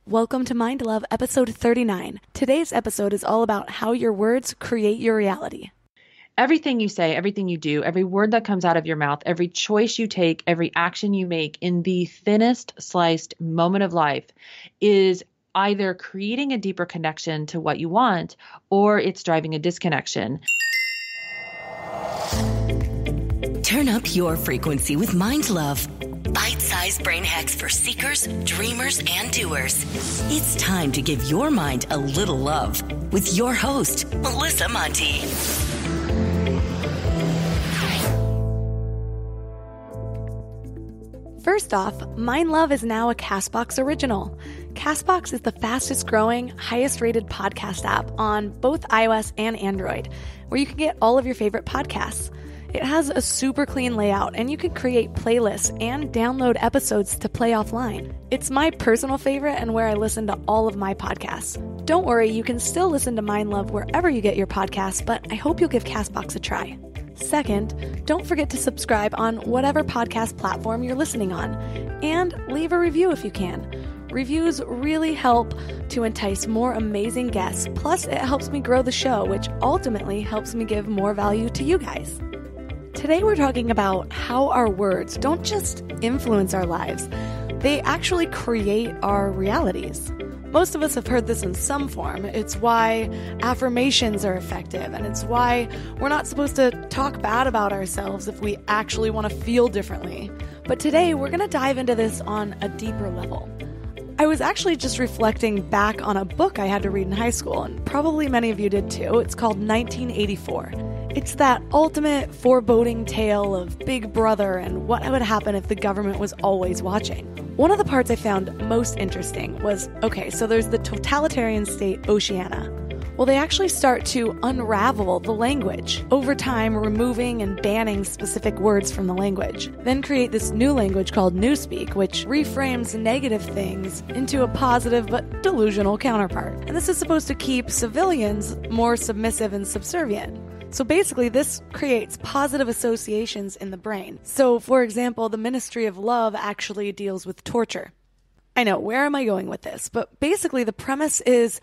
Welcome to Mind Love, episode 39. Today's episode is all about how your words create your reality. Everything you say, everything you do, every word that comes out of your mouth, every choice you take, every action you make in the thinnest sliced moment of life is either creating a deeper connection to what you want or it's driving a disconnection. Turn up your frequency with Mind Love. Bite-sized brain hacks for seekers, dreamers, and doers. It's time to give your mind a little love with your host, Melissa Monti. First off, Mind Love is now a CastBox original. CastBox is the fastest growing, highest rated podcast app on both iOS and Android, where you can get all of your favorite podcasts. It has a super clean layout, and you can create playlists and download episodes to play offline. It's my personal favorite and where I listen to all of my podcasts. Don't worry, you can still listen to Mind Love wherever you get your podcasts, but I hope you'll give CastBox a try. Second, don't forget to subscribe on whatever podcast platform you're listening on, and leave a review if you can. Reviews really help to entice more amazing guests, plus it helps me grow the show, which ultimately helps me give more value to you guys. Today we're talking about how our words don't just influence our lives, they actually create our realities. Most of us have heard this in some form. It's why affirmations are effective, and it's why we're not supposed to talk bad about ourselves if we actually want to feel differently. But today we're going to dive into this on a deeper level. I was actually just reflecting back on a book I had to read in high school, and probably many of you did too. It's called 1984. It's that ultimate foreboding tale of Big Brother and what would happen if the government was always watching. One of the parts I found most interesting was, so there's the totalitarian state Oceania. Well, they actually start to unravel the language, over time removing and banning specific words from the language. Then create this new language called Newspeak, which reframes negative things into a positive but delusional counterpart. And this is supposed to keep civilians more submissive and subservient. So basically, this creates positive associations in the brain. So, for example, the Ministry of Love actually deals with torture. I know, where am I going with this? But basically, the premise is,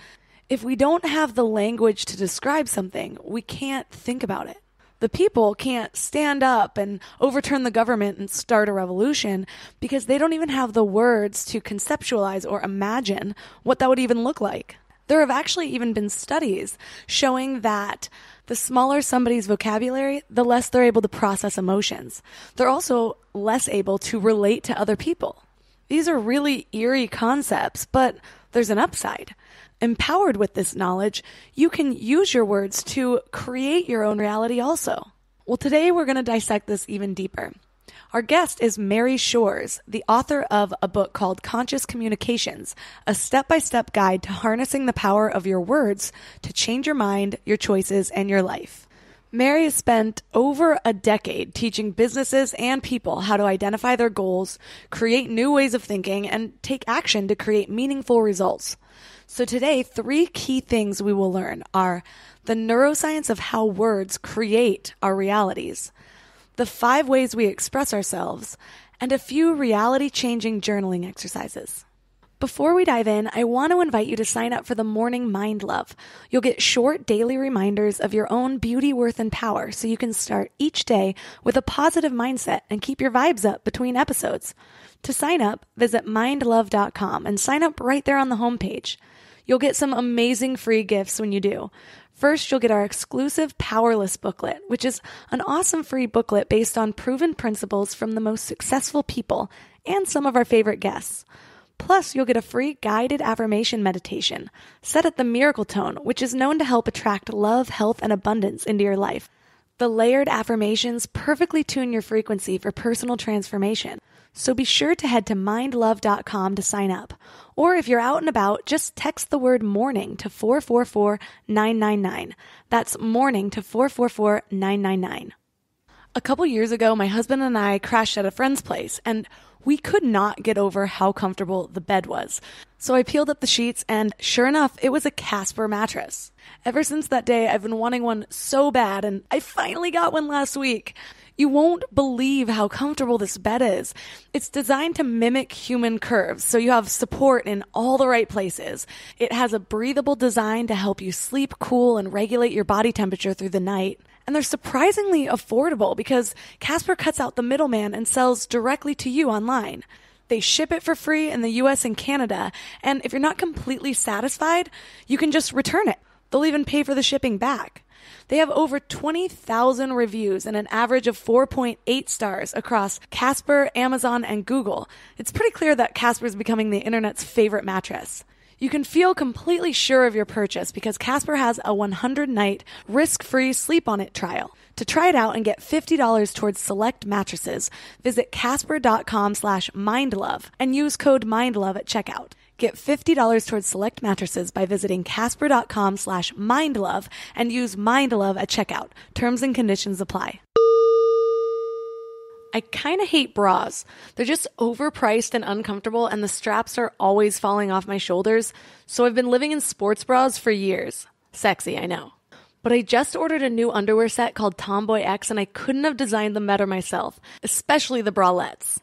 if we don't have the language to describe something, we can't think about it. The people can't stand up and overturn the government and start a revolution because they don't even have the words to conceptualize or imagine what that would even look like. There have actually even been studies showing that the smaller somebody's vocabulary, the less they're able to process emotions. They're also less able to relate to other people. These are really eerie concepts, but there's an upside. Empowered with this knowledge, you can use your words to create your own reality also. Well, today we're going to dissect this even deeper. Our guest is Mary Shores, the author of a book called Conscious Communications, a step-by-step guide to harnessing the power of your words to change your mind, your choices, and your life. Mary has spent over a decade teaching businesses and people how to identify their goals, create new ways of thinking, and take action to create meaningful results. So today, 3 key things we will learn are the neuroscience of how words create our realities, the 5 ways we express ourselves, and a few reality-changing journaling exercises. Before we dive in, I want to invite you to sign up for the Morning Mind Love. You'll get short daily reminders of your own beauty, worth, and power so you can start each day with a positive mindset and keep your vibes up between episodes. To sign up, visit mindlove.com and sign up right there on the homepage. You'll get some amazing free gifts when you do. First, you'll get our exclusive Powerless booklet, which is an awesome free booklet based on proven principles from the most successful people and some of our favorite guests. Plus, you'll get a free guided affirmation meditation set at the miracle tone, which is known to help attract love, health, and abundance into your life. The layered affirmations perfectly tune your frequency for personal transformation. So be sure to head to mindlove.com to sign up. Or if you're out and about, just text the word morning to 444-999. That's morning to 444-999. A couple years ago, my husband and I crashed at a friend's place, and We could not get over how comfortable the bed was. So I peeled up the sheets and sure enough, it was a Casper mattress. Ever since that day, I've been wanting one so bad and I finally got one last week. You won't believe how comfortable this bed is. It's designed to mimic human curves, so you have support in all the right places. It has a breathable design to help you sleep cool and regulate your body temperature through the night. And they're surprisingly affordable because Casper cuts out the middleman and sells directly to you online. They ship it for free in the US and Canada, and if you're not completely satisfied, you can just return it. They'll even pay for the shipping back. They have over 20,000 reviews and an average of 4.8 stars across Casper, Amazon, and Google. It's pretty clear that Casper is becoming the internet's favorite mattress. You can feel completely sure of your purchase because Casper has a 100-night risk-free sleep on it trial. To try it out and get $50 towards select mattresses, visit casper.com/mindlove and use code mindlove at checkout. Get $50 towards select mattresses by visiting casper.com/mindlove and use mindlove at checkout. Terms and conditions apply. I kind of hate bras. They're just overpriced and uncomfortable, and the straps are always falling off my shoulders, so I've been living in sports bras for years. Sexy, I know. But I just ordered a new underwear set called Tomboy X, and I couldn't have designed them better myself, especially the bralettes.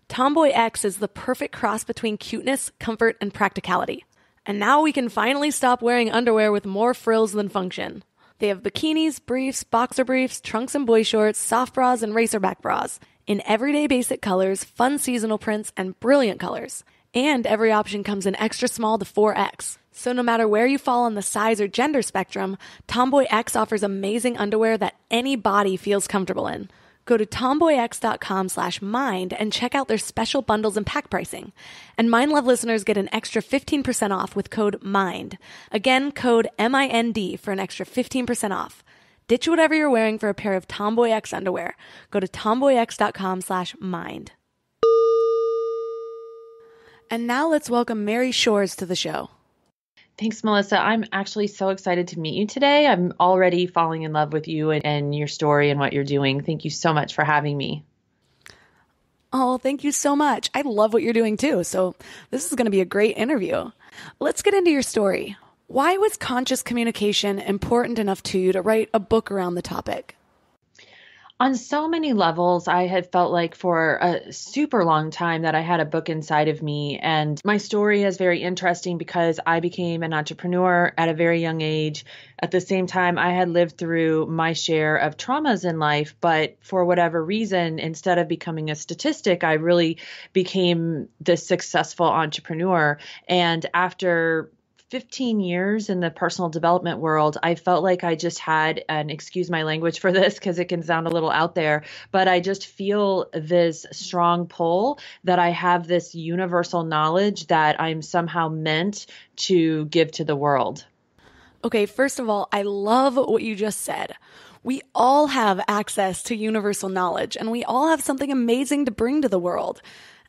Tomboy X is the perfect cross between cuteness, comfort, and practicality. And now we can finally stop wearing underwear with more frills than function. They have bikinis, briefs, boxer briefs, trunks and boy shorts, soft bras, and racerback bras in everyday basic colors, fun seasonal prints, and brilliant colors. And every option comes in extra small to 4X. So no matter where you fall on the size or gender spectrum, Tomboy X offers amazing underwear that any body feels comfortable in. Go to tomboyx.com/mind and check out their special bundles and pack pricing. And Mind Love listeners get an extra 15% off with code MIND. Again, code MIND for an extra 15% off. Ditch whatever you're wearing for a pair of Tomboy X underwear. Go to tomboyx.com/mind. And now let's welcome Mary Shores to the show. Thanks, Melissa. I'm actually so excited to meet you today. I'm already falling in love with you and your story and what you're doing. Thank you so much for having me. Oh, thank you so much. I love what you're doing too. So this is going to be a great interview. Let's get into your story. Why was conscious communication important enough to you to write a book around the topic? On so many levels, I had felt like for a super long time that I had a book inside of me. And my story is very interesting because I became an entrepreneur at a very young age. At the same time, I had lived through my share of traumas in life. But for whatever reason, instead of becoming a statistic, I really became this successful entrepreneur. And after 15 years in the personal development world, I felt like I just had, and excuse my language for this because it can sound a little out there, but I just feel this strong pull that I have this universal knowledge that I'm somehow meant to give to the world. Okay, first of all, I love what you just said. We all have access to universal knowledge, and we all have something amazing to bring to the world.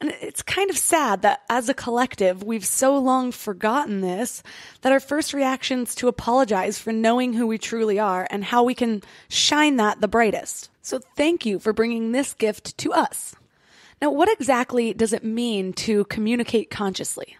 And it's kind of sad that as a collective, we've so long forgotten this that our first reaction is to apologize for knowing who we truly are and how we can shine that the brightest. So thank you for bringing this gift to us. Now, what exactly does it mean to communicate consciously?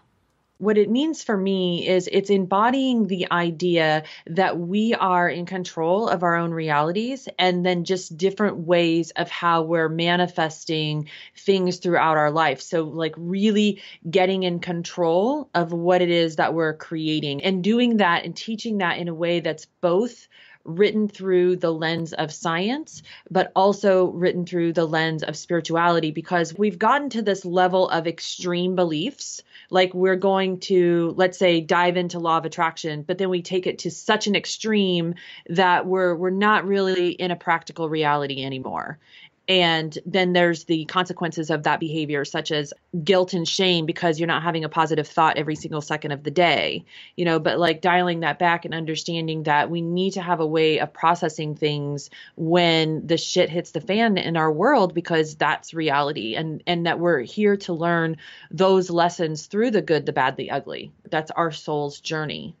What it means for me is it's embodying the idea that we are in control of our own realities and then just different ways of how we're manifesting things throughout our life. So like really getting in control of what it is that we're creating and doing that and teaching that in a way that's both written through the lens of science, but also written through the lens of spirituality, because we've gotten to this level of extreme beliefs. Like we're going to, let's say, dive into law of attraction, but then we take it to such an extreme that we're not really in a practical reality anymore. And then there's the consequences of that behavior, such as guilt and shame because you're not having a positive thought every single second of the day, but like dialing that back and understanding that we need to have a way of processing things when the shit hits the fan in our world, because that's reality, and that we're here to learn those lessons through the good, the bad, the ugly. That's our soul's journey.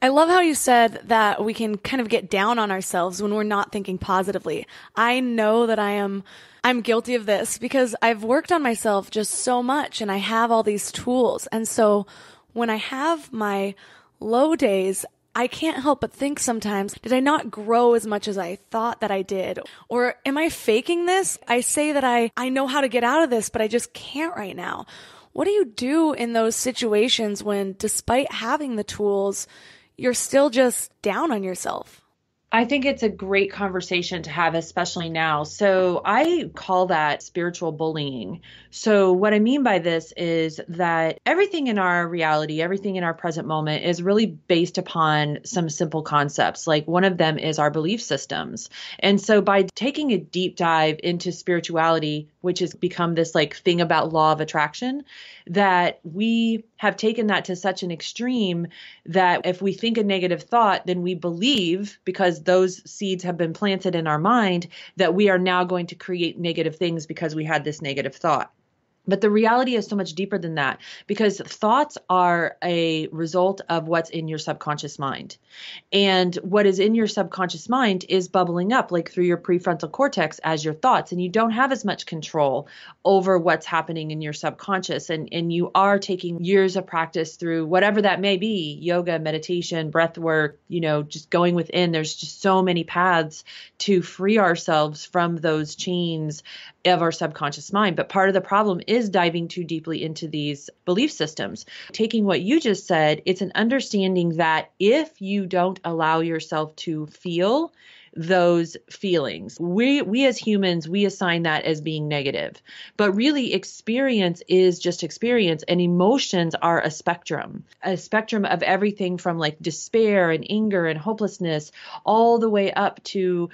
I love how you said that we can kind of get down on ourselves when we're not thinking positively. I know that I'm guilty of this because I've worked on myself just so much and I have all these tools. And so when I have my low days, I can't help but think sometimes, did I not grow as much as I thought that I did? Or am I faking this? I say that I know how to get out of this, but I just can't right now. What do you do in those situations when, despite having the tools, you're still just down on yourself? I think it's a great conversation to have, especially now. So I call that spiritual bullying. So what I mean by this is that everything in our reality, everything in our present moment is really based upon some simple concepts. Like one of them is our belief systems. And so by taking a deep dive into spirituality, which has become this like thing about law of attraction, that we have taken that to such an extreme that if we think a negative thought, then we believe, because those seeds have been planted in our mind, that we are now going to create negative things because we had this negative thought. But the reality is so much deeper than that, because thoughts are a result of what's in your subconscious mind. And what is in your subconscious mind is bubbling up like through your prefrontal cortex as your thoughts. And you don't have as much control over what's happening in your subconscious. And you are taking years of practice through whatever that may be, yoga, meditation, breath work, just going within. There's just so many paths to free ourselves from those chains of our subconscious mind. But part of the problem is diving too deeply into these belief systems. Taking what you just said, it's an understanding that if you don't allow yourself to feel those feelings, we as humans, we assign that as being negative. But really, experience is just experience, and emotions are a spectrum of everything from like despair and anger and hopelessness, all the way up to,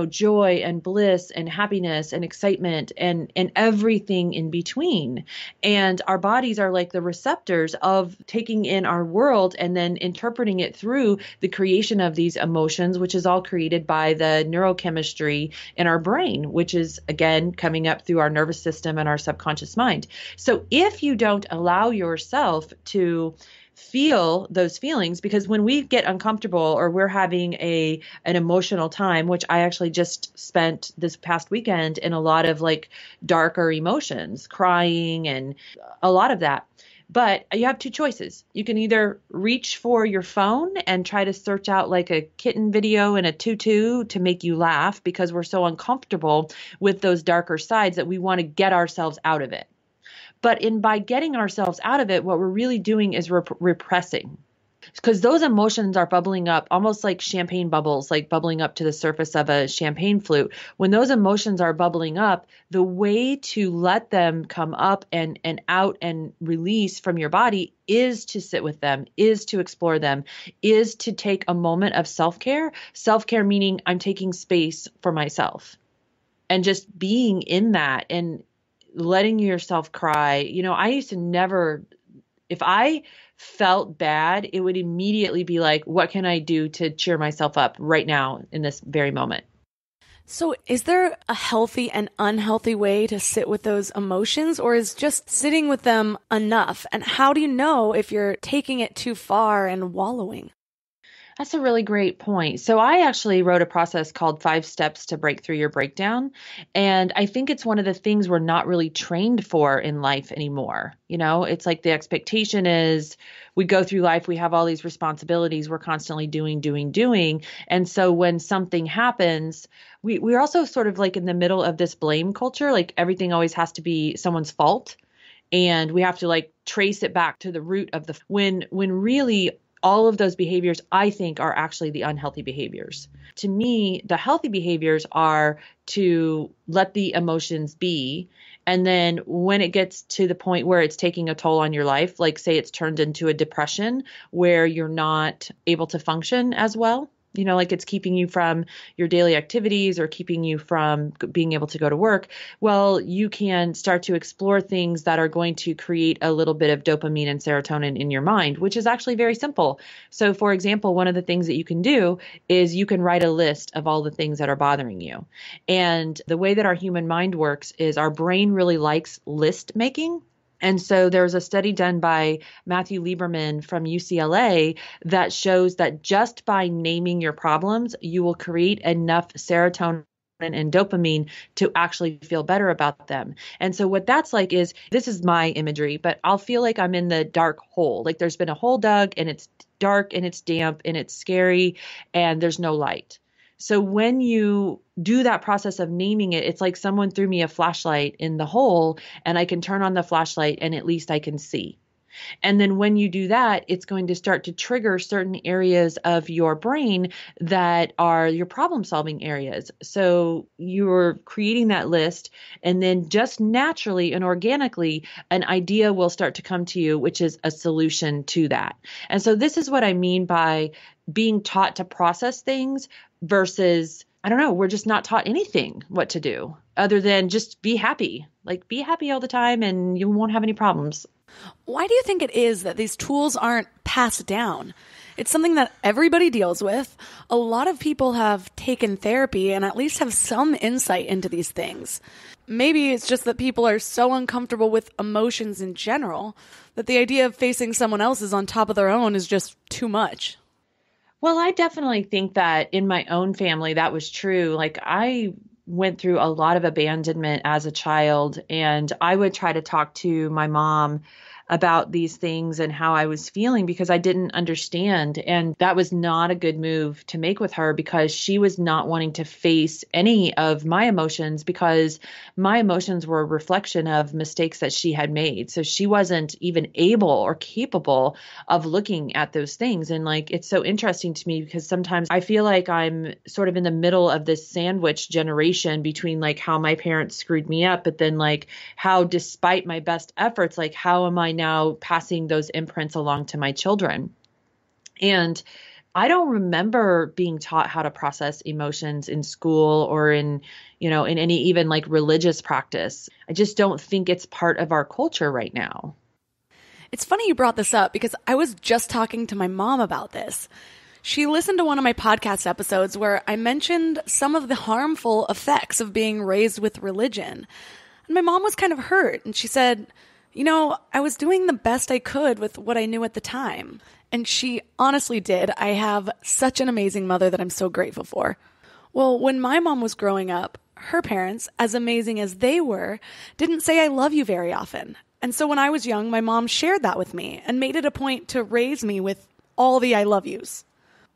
joy and bliss and happiness and excitement and everything in between. And our bodies are like the receptors of taking in our world and then interpreting it through the creation of these emotions, which is all created by the neurochemistry in our brain, which is again coming up through our nervous system and our subconscious mind. So if you don't allow yourself to feel those feelings, because when we get uncomfortable or we're having an emotional time, which I actually just spent this past weekend in a lot of like darker emotions, crying and a lot of that. But you have two choices. You can either reach for your phone and try to search out like a kitten video in a tutu to make you laugh, because we're so uncomfortable with those darker sides that we want to get ourselves out of it. But by getting ourselves out of it, what we're really doing is repressing. Because those emotions are bubbling up almost like champagne bubbles, like bubbling up to the surface of a champagne flute. When those emotions are bubbling up, the way to let them come up and out and release from your body is to sit with them, is to explore them, is to take a moment of self-care. Self-care meaning I'm taking space for myself and just being in that and letting yourself cry. I used to never, if I felt bad, it would immediately be like, what can I do to cheer myself up right now in this very moment? So is there a healthy and unhealthy way to sit with those emotions, or is just sitting with them enough? And how do you know if you're taking it too far and wallowing? That's a really great point. So I actually wrote a process called 5 Steps to Break Through Your Breakdown. And I think it's one of the things we're not really trained for in life anymore. It's like the expectation is we go through life, we have all these responsibilities, we're constantly doing. And so when something happens, we're also sort of like in the middle of this blame culture, like everything always has to be someone's fault. And we have to like trace it back to the root of when really all of those behaviors, I think, are actually the unhealthy behaviors. To me, the healthy behaviors are to let the emotions be. And then when it gets to the point where it's taking a toll on your life, like say it's turned into a depression where you're not able to function as well, like it's keeping you from your daily activities or keeping you from being able to go to work. Well, you can start to explore things that are going to create a little bit of dopamine and serotonin in your mind, which is actually very simple. So for example, one of the things that you can do is you can write a list of all the things that are bothering you. And the way that our human mind works is our brain really likes list making. And so there's a study done by Matthew Lieberman from UCLA that shows that just by naming your problems, you will create enough serotonin and dopamine to actually feel better about them. And so what that's like is, this is my imagery, but I'll feel like I'm in the dark hole. Like there's been a hole dug and it's dark and it's damp and it's scary and there's no light. So when you do that process of naming it, it's like someone threw me a flashlight in the hole and I can turn on the flashlight and at least I can see. And then when you do that, it's going to start to trigger certain areas of your brain that are your problem solving areas. So you're creating that list, and then just naturally and organically, an idea will start to come to you, which is a solution to that. And so this is what I mean by being taught to process things versus, I don't know, we're just not taught anything what to do other than just be happy. Like be happy all the time and you won't have any problems. Why do you think it is that these tools aren't passed down? It's something that everybody deals with. A lot of people have taken therapy and at least have some insight into these things. Maybe it's just that people are so uncomfortable with emotions in general that the idea of facing someone else's on top of their own is just too much. Well, I definitely think that in my own family, that was true. Like I went through a lot of abandonment as a child, and I would try to talk to my mom about these things and how I was feeling because I didn't understand. And that was not a good move to make with her because she was not wanting to face any of my emotions because my emotions were a reflection of mistakes that she had made. So she wasn't even able or capable of looking at those things. And like, it's so interesting to me because sometimes I feel like I'm sort of in the middle of this sandwich generation between like how my parents screwed me up, but then like how despite my best efforts, like how am I now passing those imprints along to my children? And I don't remember being taught how to process emotions in school or in any even like religious practice. I just don't think it's part of our culture right now. It's funny you brought this up because I was just talking to my mom about this. She listened to one of my podcast episodes where I mentioned some of the harmful effects of being raised with religion. And my mom was kind of hurt, and she said, I was doing the best I could with what I knew at the time. And she honestly did. I have such an amazing mother that I'm so grateful for. Well, when my mom was growing up, her parents, as amazing as they were, didn't say I love you very often. And so when I was young, my mom shared that with me and made it a point to raise me with all the I love yous.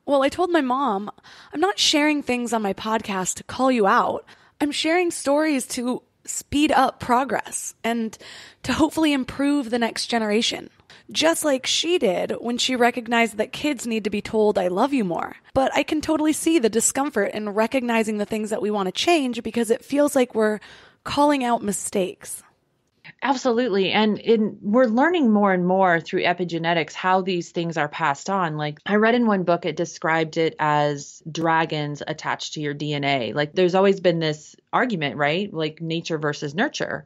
Well, I told my mom, I'm not sharing things on my podcast to call you out. I'm sharing stories to speed up progress and to hopefully improve the next generation. Just like she did when she recognized that kids need to be told I love you more. But I can totally see the discomfort in recognizing the things that we want to change because it feels like we're calling out mistakes. Absolutely. And we're learning more and more through epigenetics how these things are passed on. Like I read in one book, it described it as dragons attached to your DNA. Like there's always been this argument, right? Like nature versus nurture.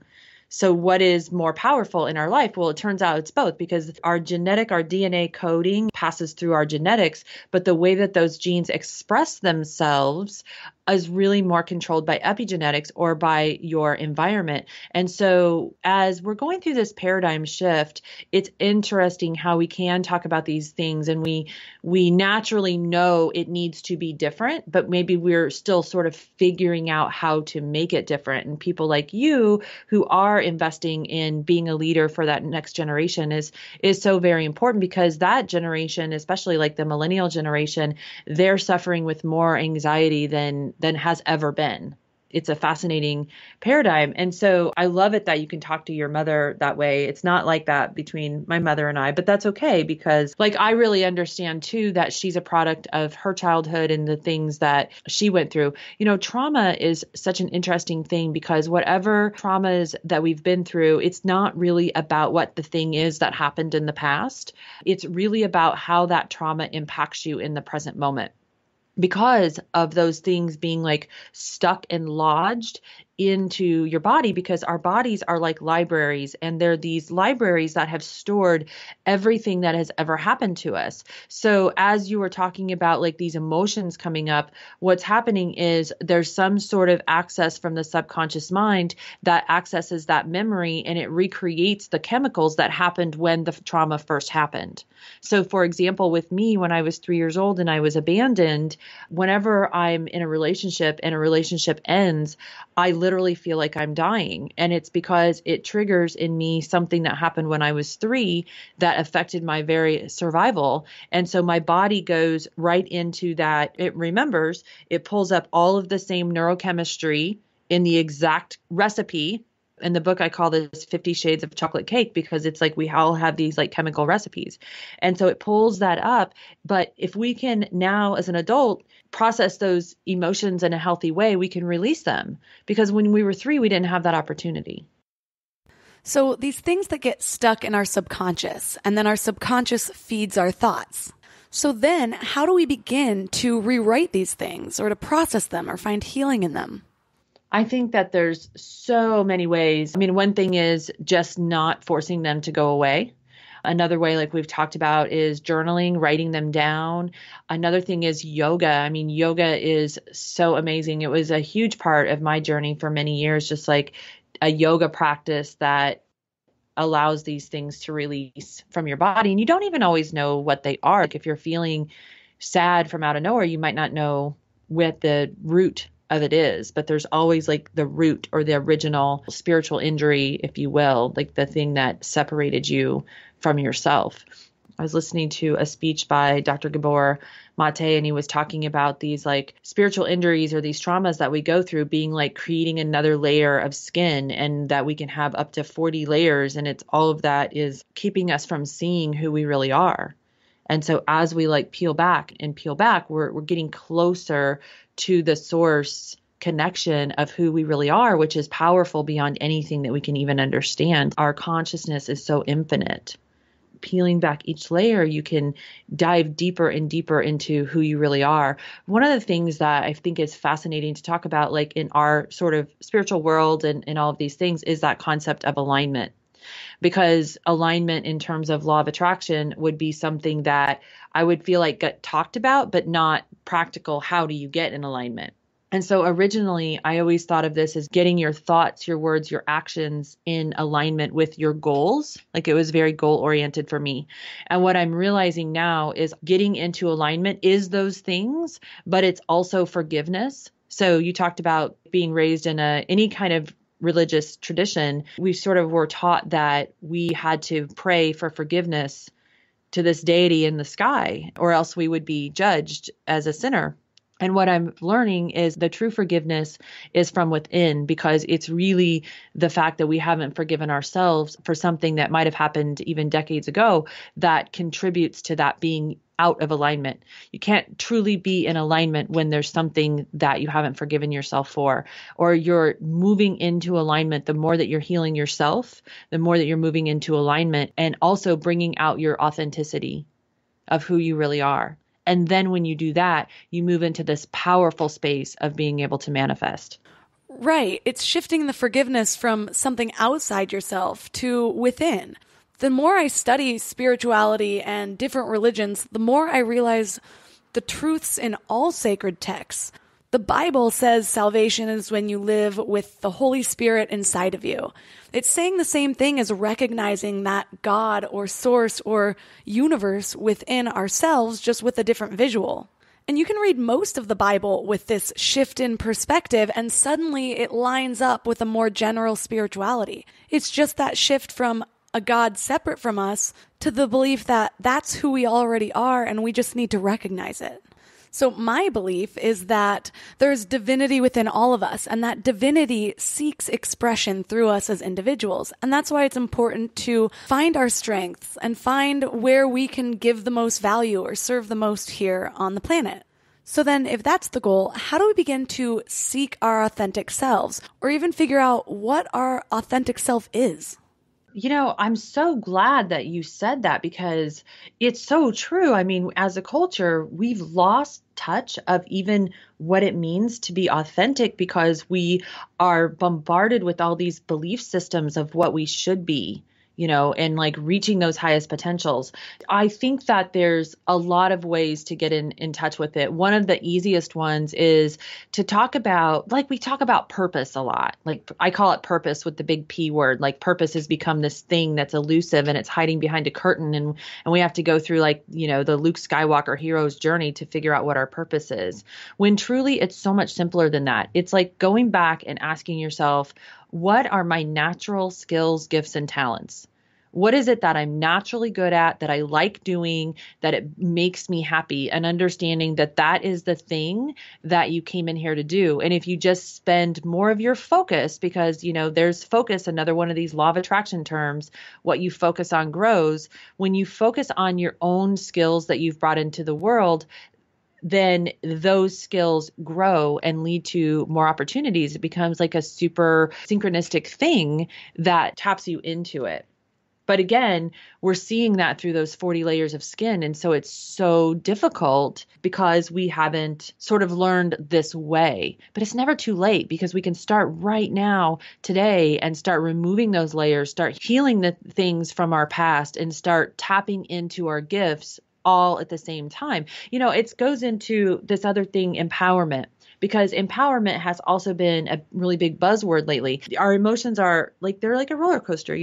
So what is more powerful in our life? Well, it turns out it's both because our DNA coding passes through our genetics, but the way that those genes express themselves is really more controlled by epigenetics or by your environment. And so as we're going through this paradigm shift, it's interesting how we can talk about these things and we naturally know it needs to be different, but maybe we're still sort of figuring out how to make it different. And people like you who are investing in being a leader for that next generation is so very important because that generation, especially like the millennial generation, they're suffering with more anxiety than has ever been. It's a fascinating paradigm. And so I love it that you can talk to your mother that way. It's not like that between my mother and I, but that's okay because like I really understand too that she's a product of her childhood and the things that she went through. Trauma is such an interesting thing because whatever traumas that we've been through, it's not really about what the thing is that happened in the past. It's really about how that trauma impacts you in the present moment. Because of those things being like stuck and lodged into your body, because our bodies are like libraries, and they're these libraries that have stored everything that has ever happened to us. So as you were talking about like these emotions coming up, what's happening is there's some sort of access from the subconscious mind that accesses that memory, and it recreates the chemicals that happened when the trauma first happened. So for example, with me, when I was 3 years old and I was abandoned, whenever I'm in a relationship and a relationship ends, I literally feel like I'm dying. And it's because it triggers in me something that happened when I was 3 that affected my very survival. And so my body goes right into that. It remembers, it pulls up all of the same neurochemistry in the exact recipe. In the book, I call this 50 Shades of Chocolate Cake, because it's like we all have these like chemical recipes. And so it pulls that up. But if we can now, as an adult, process those emotions in a healthy way, we can release them. Because when we were 3, we didn't have that opportunity. So these things that get stuck in our subconscious, and then our subconscious feeds our thoughts. So then how do we begin to rewrite these things or to process them or find healing in them? I think that there's so many ways. I mean, one thing is just not forcing them to go away. Another way, like we've talked about, is journaling, writing them down. Another thing is yoga. I mean, yoga is so amazing. It was a huge part of my journey for many years, just like a yoga practice that allows these things to release from your body. And you don't even always know what they are. Like if you're feeling sad from out of nowhere, you might not know what the root of it is, but there's always like the root or the original spiritual injury, if you will, like the thing that separated you from yourself. I was listening to a speech by Dr. Gabor Mate, and he was talking about these like spiritual injuries or these traumas that we go through being like creating another layer of skin, and that we can have up to 40 layers. And it's all of that is keeping us from seeing who we really are. And so as we like peel back, we're getting closer to the source connection of who we really are, which is powerful beyond anything that we can even understand. Our consciousness is so infinite. Peeling back each layer, you can dive deeper and deeper into who you really are. One of the things that I think is fascinating to talk about, like in our sort of spiritual world and all of these things, is that concept of alignment. Because alignment in terms of law of attraction would be something that I would feel like got talked about, but not practical. How do you get in alignment? And so originally, I always thought of this as getting your thoughts, your words, your actions in alignment with your goals. Like it was very goal oriented for me. And what I'm realizing now is getting into alignment is those things, but it's also forgiveness. So you talked about being raised in any kind of religious tradition. We sort of were taught that we had to pray for forgiveness to this deity in the sky, or else we would be judged as a sinner. And what I'm learning is the true forgiveness is from within, because it's really the fact that we haven't forgiven ourselves for something that might have happened even decades ago that contributes to that being out of alignment. You can't truly be in alignment when there's something that you haven't forgiven yourself for, or you're moving into alignment. The more that you're healing yourself, the more that you're moving into alignment, and also bringing out your authenticity of who you really are. And then when you do that, you move into this powerful space of being able to manifest. Right. It's shifting the forgiveness from something outside yourself to within. The more I study spirituality and different religions, the more I realize the truths in all sacred texts. The Bible says salvation is when you live with the Holy Spirit inside of you. It's saying the same thing as recognizing that God or source or universe within ourselves, just with a different visual. And you can read most of the Bible with this shift in perspective, and suddenly it lines up with a more general spirituality. It's just that shift from a God separate from us to the belief that that's who we already are, and we just need to recognize it. So my belief is that there's divinity within all of us, and that divinity seeks expression through us as individuals. And that's why it's important to find our strengths and find where we can give the most value or serve the most here on the planet. So then if that's the goal, how do we begin to seek our authentic selves, or even figure out what our authentic self is? I'm so glad that you said that because it's so true. I mean, as a culture, we've lost touch of even what it means to be authentic because we are bombarded with all these belief systems of what we should be, and like reaching those highest potentials. I think that there's a lot of ways to get in touch with it. One of the easiest ones is to talk about, like we talk about purpose a lot. Like I call it purpose with the big P word. Like purpose has become this thing that's elusive and it's hiding behind a curtain. And we have to go through like, the Luke Skywalker hero's journey to figure out what our purpose is. When truly it's so much simpler than that. It's like going back and asking yourself, what are my natural skills, gifts, and talents? What is it that I'm naturally good at, that I like doing, that it makes me happy, and understanding that that is the thing that you came in here to do. And if you just spend more of your focus, because, there's focus, another one of these law of attraction terms, what you focus on grows. When you focus on your own skills that you've brought into the world, then those skills grow and lead to more opportunities. It becomes like a super synchronistic thing that taps you into it. But again, we're seeing that through those 40 layers of skin. And so it's so difficult because we haven't sort of learned this way. But it's never too late because we can start right now, today, and start removing those layers, start healing the things from our past, and start tapping into our gifts all at the same time. It goes into this other thing, empowerment. Because empowerment has also been a really big buzzword lately. Our emotions are like, they're like a roller coaster,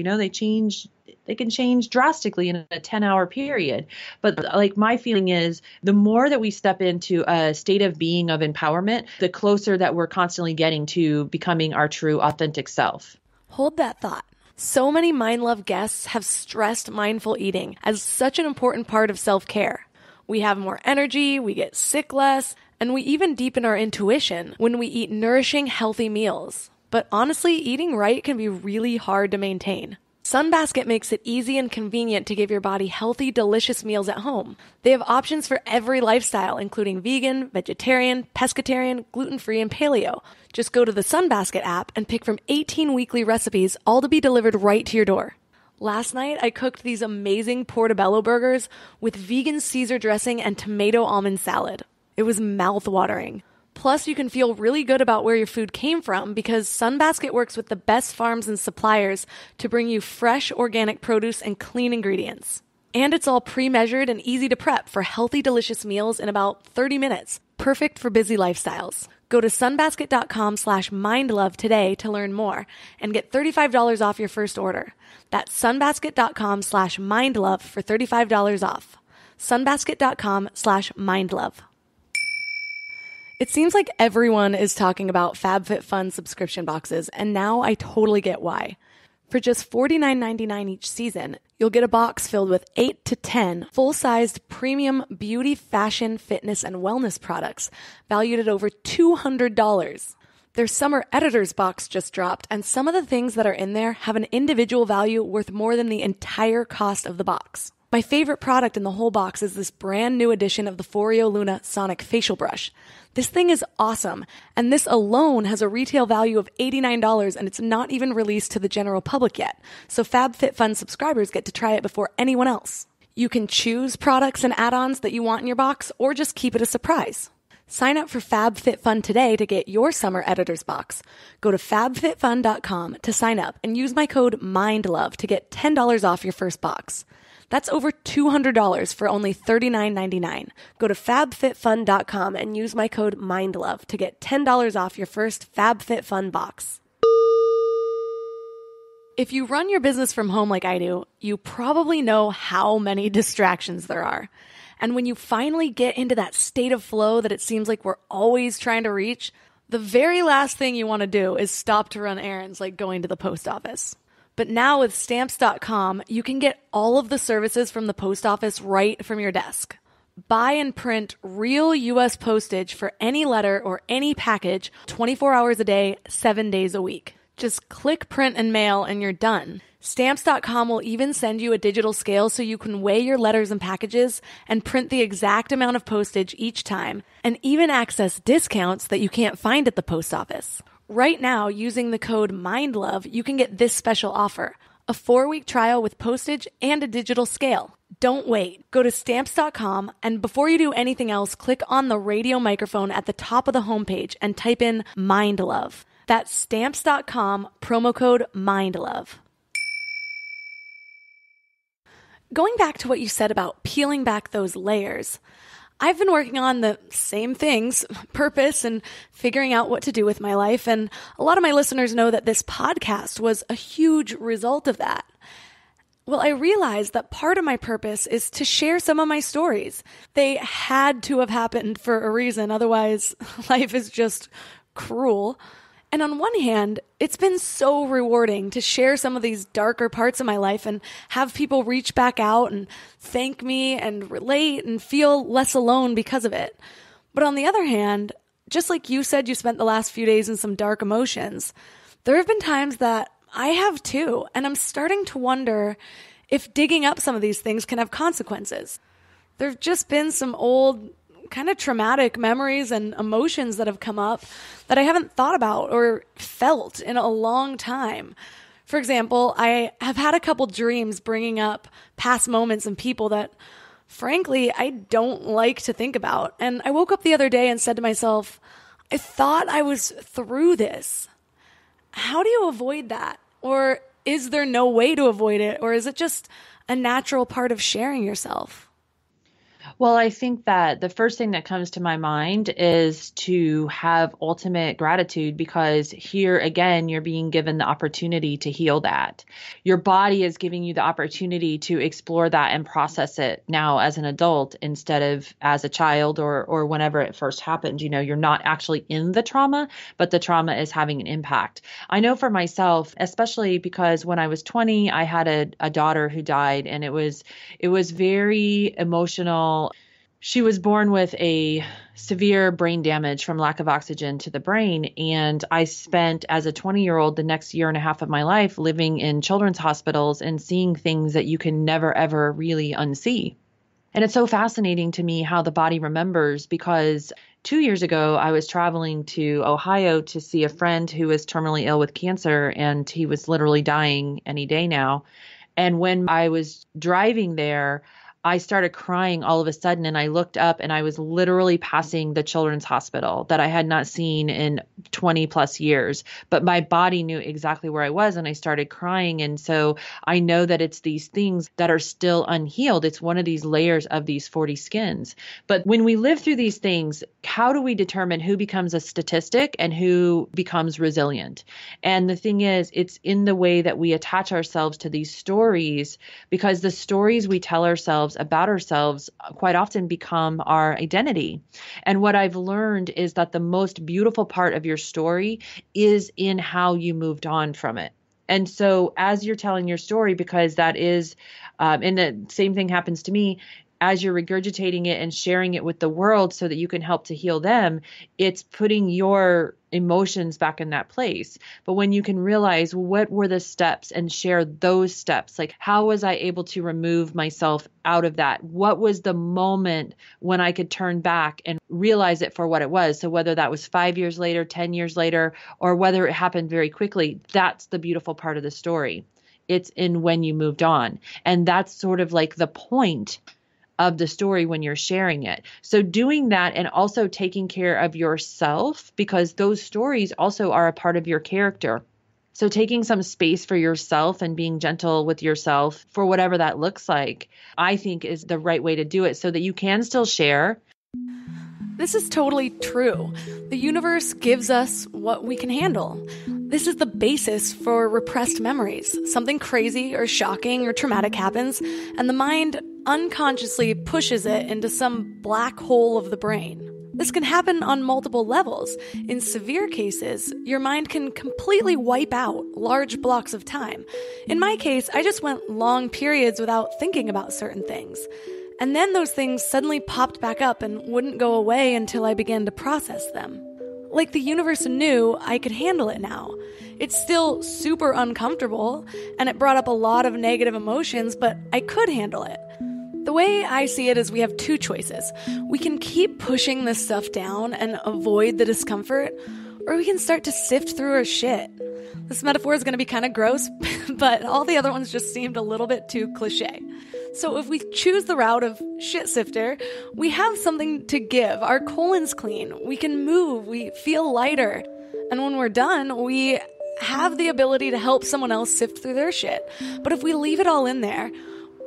they can change drastically in a 10-hour period. But like my feeling is the more that we step into a state of being of empowerment, the closer that we're constantly getting to becoming our true authentic self. Hold that thought. So many Mind Love guests have stressed mindful eating as such an important part of self-care. We have more energy, we get sick less, and we even deepen our intuition when we eat nourishing, healthy meals. But honestly, eating right can be really hard to maintain. Sunbasket makes it easy and convenient to give your body healthy, delicious meals at home. They have options for every lifestyle, including vegan, vegetarian, pescatarian, gluten-free, and paleo. Just go to the Sunbasket app and pick from 18 weekly recipes, all to be delivered right to your door. Last night, I cooked these amazing portobello burgers with vegan Caesar dressing and tomato almond salad. It was mouth-watering. Plus, you can feel really good about where your food came from because Sunbasket works with the best farms and suppliers to bring you fresh, organic produce and clean ingredients. And it's all pre-measured and easy to prep for healthy, delicious meals in about 30 minutes. Perfect for busy lifestyles. Go to sunbasket.com/mindlove today to learn more and get $35 off your first order. That's sunbasket.com/mindlove for $35 off. sunbasket.com/mindlove. It seems like everyone is talking about FabFitFun subscription boxes, and now I totally get why. For just $49.99 each season, you'll get a box filled with 8 to 10 full-sized premium beauty, fashion, fitness, and wellness products valued at over $200. Their summer editor's box just dropped, and some of the things that are in there have an individual value worth more than the entire cost of the box. My favorite product in the whole box is this brand new edition of the Foreo Luna Sonic Facial Brush. This thing is awesome, and this alone has a retail value of $89, and it's not even released to the general public yet. So FabFitFun subscribers get to try it before anyone else. You can choose products and add-ons that you want in your box, or just keep it a surprise. Sign up for FabFitFun today to get your summer editor's box. Go to fabfitfun.com to sign up and use my code MINDLOVE to get $10 off your first box. That's over $200 for only $39.99. Go to fabfitfun.com and use my code MINDLOVE to get $10 off your first FabFitFun box. If you run your business from home like I do, you probably know how many distractions there are. And when you finally get into that state of flow that it seems like we're always trying to reach, the very last thing you want to do is stop to run errands like going to the post office. But now with Stamps.com, you can get all of the services from the post office right from your desk. Buy and print real U.S. postage for any letter or any package 24 hours a day, 7 days a week. Just click print and mail and you're done. Stamps.com will even send you a digital scale so you can weigh your letters and packages and print the exact amount of postage each time, and even access discounts that you can't find at the post office. Right now, using the code MINDLOVE, you can get this special offer. a 4-week trial with postage and a digital scale. Don't wait. Go to Stamps.com, and before you do anything else, click on the radio microphone at the top of the homepage and type in MindLove. That's Stamps.com, promo code MindLove. Going back to what you said about peeling back those layers, I've been working on the same things, purpose, and figuring out what to do with my life, and a lot of my listeners know that this podcast was a huge result of that. Well, I realized that part of my purpose is to share some of my stories. They had to have happened for a reason, otherwise life is just cruel. And on one hand, it's been so rewarding to share some of these darker parts of my life and have people reach back out and thank me and relate and feel less alone because of it. But on the other hand, just like you said you spent the last few days in some dark emotions, there have been times that I have too, and I'm starting to wonder if digging up some of these things can have consequences. There have just been some old kind of traumatic memories and emotions that have come up that I haven't thought about or felt in a long time. For example, I have had a couple dreams bringing up past moments and people that, frankly, I don't like to think about. And I woke up the other day and said to myself, I thought I was through this. How do you avoid that? Or is there no way to avoid it? Or is it just a natural part of sharing yourself? Well, I think that the first thing that comes to my mind is to have ultimate gratitude, because here again, you're being given the opportunity to heal that. Your body is giving you the opportunity to explore that and process it now as an adult instead of as a child or whenever it first happened. You know, you're not actually in the trauma, but the trauma is having an impact. I know for myself, especially because when I was 20, I had a daughter who died, and it was very emotional. She was born with a severe brain damage from lack of oxygen to the brain. And I spent, as a 20-year-old, the next year and a half of my life living in children's hospitals and seeing things that you can never, ever really unsee. And it's so fascinating to me how the body remembers, because 2 years ago, I was traveling to Ohio to see a friend who was terminally ill with cancer, and he was literally dying any day now. And when I was driving there, I started crying all of a sudden, and I looked up and I was literally passing the children's hospital that I had not seen in 20 plus years, but my body knew exactly where I was, and I started crying. And so I know that it's these things that are still unhealed. It's one of these layers of these 40 skins. But when we live through these things, how do we determine who becomes a statistic and who becomes resilient? And the thing is, it's in the way that we attach ourselves to these stories, because the stories we tell ourselves about ourselves quite often become our identity. And what I've learned is that the most beautiful part of your story is in how you moved on from it. And so as you're telling your story, because that is, and the same thing happens to me, as you're regurgitating it and sharing it with the world so that you can help to heal them, it's putting your emotions back in that place. But when you can realize what were the steps and share those steps, like how was I able to remove myself out of that? What was the moment when I could turn back and realize it for what it was? So whether that was 5 years later, 10 years later, or whether it happened very quickly, that's the beautiful part of the story. It's in when you moved on. And that's sort of like the point of the story when you're sharing it. So doing that, and also taking care of yourself, because those stories also are a part of your character. So taking some space for yourself and being gentle with yourself for whatever that looks like, I think is the right way to do it, so that you can still share. This is totally true. The universe gives us what we can handle. This is the basis for repressed memories. Something crazy or shocking or traumatic happens, and the mind unconsciously pushes it into some black hole of the brain. This can happen on multiple levels. In severe cases, your mind can completely wipe out large blocks of time. In my case, I just went long periods without thinking about certain things. And then those things suddenly popped back up and wouldn't go away until I began to process them. Like the universe knew I could handle it now. It's still super uncomfortable, and it brought up a lot of negative emotions, but I could handle it. The way I see it is we have two choices. We can keep pushing this stuff down and avoid the discomfort, or we can start to sift through our shit. This metaphor is going to be kind of gross, but all the other ones just seemed a little bit too cliche. So if we choose the route of shit sifter, we have something to give. Our colon's clean. We can move. We feel lighter. And when we're done, we have the ability to help someone else sift through their shit. But if we leave it all in there,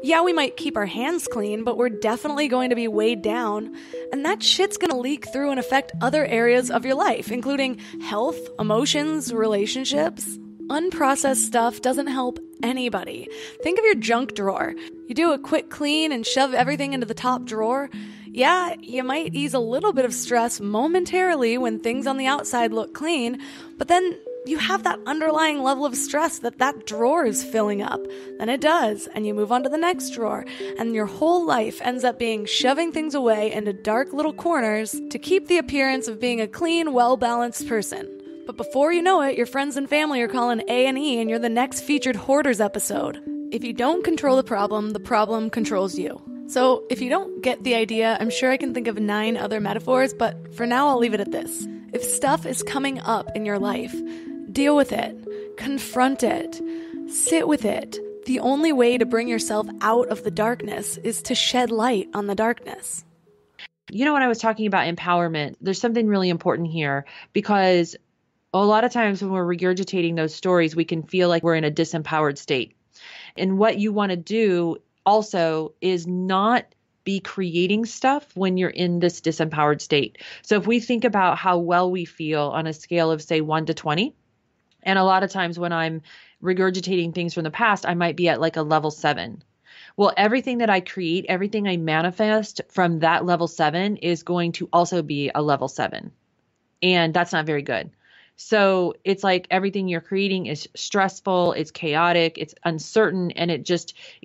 yeah, we might keep our hands clean, but we're definitely going to be weighed down. And that shit's going to leak through and affect other areas of your life, including health, emotions, relationships. Unprocessed stuff doesn't help anybody. Think of your junk drawer. You do a quick clean and shove everything into the top drawer. Yeah, you might ease a little bit of stress momentarily when things on the outside look clean, but then you have that underlying level of stress that drawer is filling up. Then it does, and you move on to the next drawer, and your whole life ends up being shoving things away into dark little corners to keep the appearance of being a clean, well-balanced person. But before you know it, your friends and family are calling A&E, and you're the next featured Hoarders episode. If you don't control the problem controls you. So if you don't get the idea, I'm sure I can think of 9 other metaphors, but for now I'll leave it at this. If stuff is coming up in your life, deal with it, confront it, sit with it. The only way to bring yourself out of the darkness is to shed light on the darkness. You know, when I was talking about empowerment, there's something really important here, because a lot of times when we're regurgitating those stories, we can feel like we're in a disempowered state. And what you want to do also is not be creating stuff when you're in this disempowered state. So if we think about how well we feel on a scale of, say, 1 to 20, and a lot of times when I'm regurgitating things from the past, I might be at like a level 7. Well, everything that I create, everything I manifest from that level 7 is going to also be a level 7. And that's not very good. So it's like everything you're creating is stressful, it's chaotic, it's uncertain, and it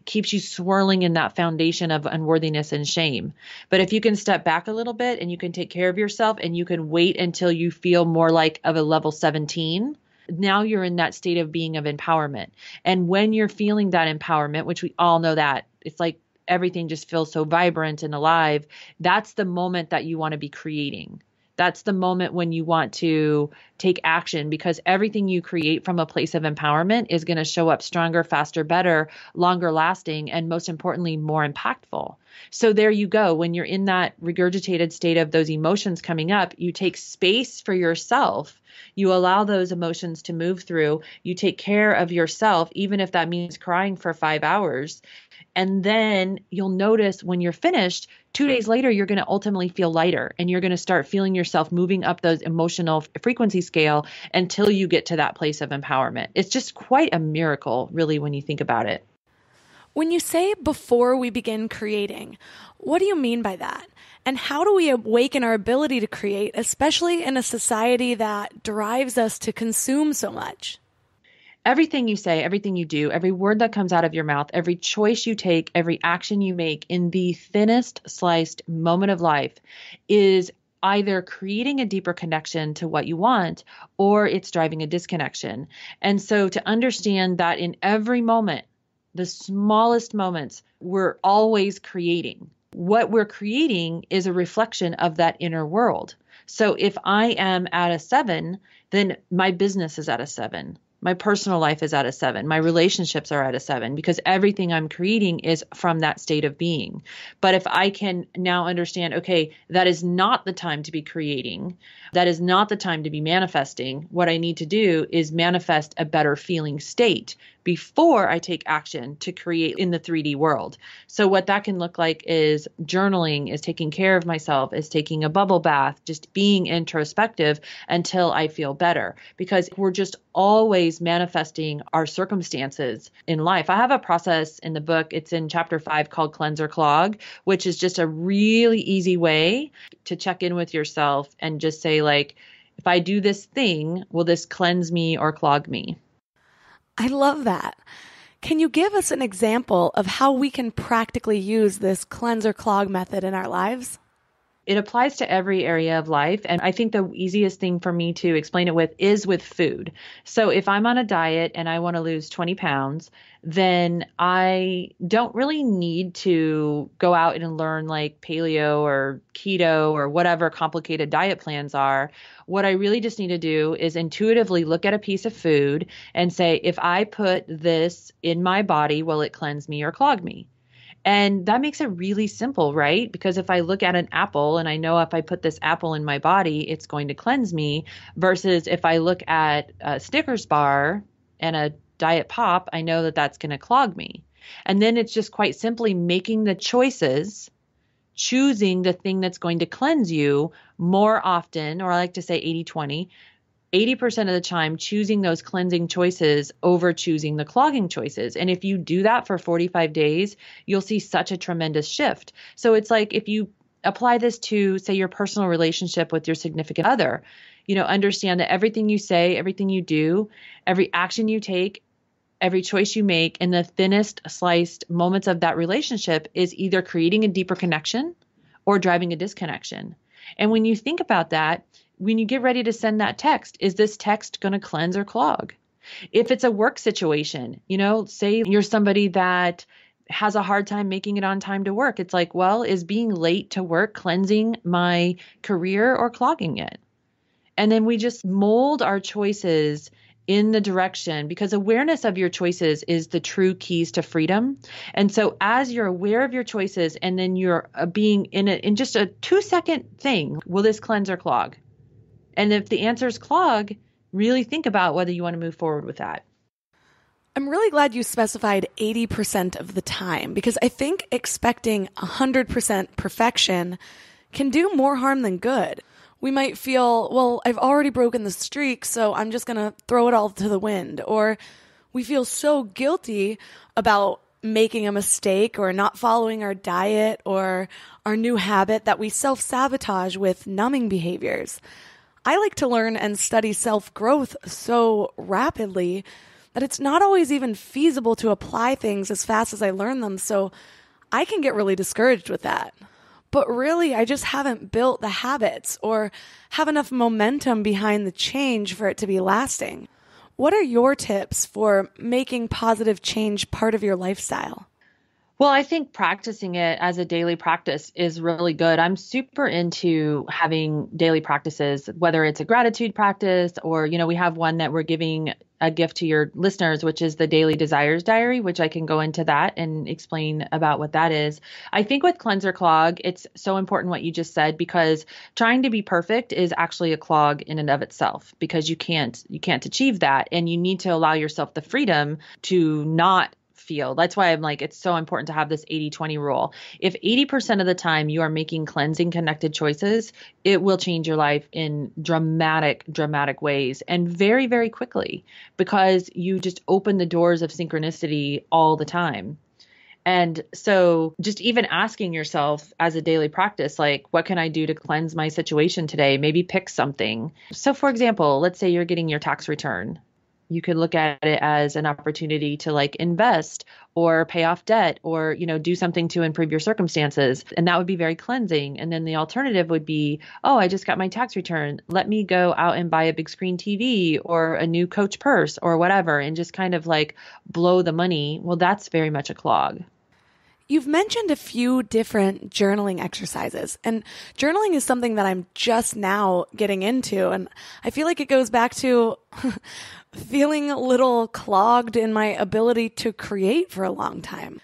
keeps you swirling in that foundation of unworthiness and shame. But if you can step back a little bit and you can take care of yourself and you can wait until you feel more like of a level 17, now you're in that state of being of empowerment. And when you're feeling that empowerment, which we all know that, it's like everything just feels so vibrant and alive, that's the moment that you want to be creating. That's the moment when you want to take action, because everything you create from a place of empowerment is going to show up stronger, faster, better, longer lasting, and most importantly, more impactful. So there you go. When you're in that regurgitated state of those emotions coming up, you take space for yourself. You allow those emotions to move through. You take care of yourself, even if that means crying for 5 hours. And then you'll notice when you're finished, 2 days later, you're going to ultimately feel lighter, and you're going to start feeling yourself moving up those emotional frequency scale until you get to that place of empowerment. It's just quite a miracle, really, when you think about it. When you say before we begin creating, what do you mean by that? And how do we awaken our ability to create, especially in a society that drives us to consume so much? Everything you say, everything you do, every word that comes out of your mouth, every choice you take, every action you make in the thinnest sliced moment of life is either creating a deeper connection to what you want, or it's driving a disconnection. And so to understand that in every moment, the smallest moments, we're always creating. What we're creating is a reflection of that inner world. So if I am at a 7, then my business is at a 7. My personal life is at a 7. My relationships are at a 7, because everything I'm creating is from that state of being. But if I can now understand, okay, that is not the time to be creating. That is not the time to be manifesting. What I need to do is manifest a better feeling state before I take action to create in the 3D world. So what that can look like is journaling, is taking care of myself, is taking a bubble bath, just being introspective until I feel better, because we're just always manifesting our circumstances in life. I have a process in the book. It's in chapter 5 called Cleanse or Clog, which is just a really easy way to check in with yourself and just say, like, if I do this thing, will this cleanse me or clog me? I love that. Can you give us an example of how we can practically use this cleanse or clog method in our lives? It applies to every area of life. And I think the easiest thing for me to explain it with is with food. So if I'm on a diet and I want to lose 20 pounds, then I don't really need to go out and learn like paleo or keto or whatever complicated diet plans are. What I really just need to do is intuitively look at a piece of food and say, if I put this in my body, will it cleanse me or clog me? And that makes it really simple, right? Because if I look at an apple and I know if I put this apple in my body, it's going to cleanse me, versus if I look at a Snickers bar and a Diet Pop, I know that that's going to clog me. And then it's just quite simply making the choices, choosing the thing that's going to cleanse you more often, or I like to say 80-20. 80% of the time choosing those cleansing choices over choosing the clogging choices. And if you do that for 45 days, you'll see such a tremendous shift. So it's like if you apply this to, say, your personal relationship with your significant other, understand that everything you say, everything you do, every action you take, every choice you make in the thinnest sliced moments of that relationship is either creating a deeper connection or driving a disconnection. And when you think about that, when you get ready to send that text, is this text going to cleanse or clog? If it's a work situation, say you're somebody that has a hard time making it on time to work. It's like, well, is being late to work cleansing my career or clogging it? And then we just mold our choices in the direction, because awareness of your choices is the true keys to freedom. And so as you're aware of your choices and then you're being in just a 2-second thing, will this cleanse or clog? And if the answer is clog, really think about whether you want to move forward with that. I'm really glad you specified 80% of the time, because I think expecting 100% perfection can do more harm than good. We might feel, well, I've already broken the streak, so I'm just going to throw it all to the wind. Or we feel so guilty about making a mistake or not following our diet or our new habit that we self-sabotage with numbing behaviors. I like to learn and study self-growth so rapidly that it's not always even feasible to apply things as fast as I learn them, so I can get really discouraged with that. But really, I just haven't built the habits or have enough momentum behind the change for it to be lasting. What are your tips for making positive change part of your lifestyle? Well, I think practicing it as a daily practice is really good. I'm super into having daily practices, whether it's a gratitude practice or, we have one that we're giving a gift to your listeners, which is the Daily Desires Diary, which I can go into that and explain about what that is. I think with cleanse or clog, it's so important what you just said, because trying to be perfect is actually a clog in and of itself, because you can't achieve that. And you need to allow yourself the freedom to not feel. That's why I'm like, it's so important to have this 80-20 rule. If 80% of the time you are making cleansing connected choices, it will change your life in dramatic ways, and very, very quickly, because you just open the doors of synchronicity all the time. And so just even asking yourself as a daily practice, like, what can I do to cleanse my situation today? Maybe pick something. So for example, let's say you're getting your tax return. You could look at it as an opportunity to like invest or pay off debt or, do something to improve your circumstances. And that would be very cleansing. And then the alternative would be, oh, I just got my tax return. Let me go out and buy a big screen TV or a new Coach purse or whatever, and just kind of like blow the money. Well, that's very much a clog. You've mentioned a few different journaling exercises, and journaling is something that I'm just now getting into. And I feel like it goes back to feeling a little clogged in my ability to create for a long time.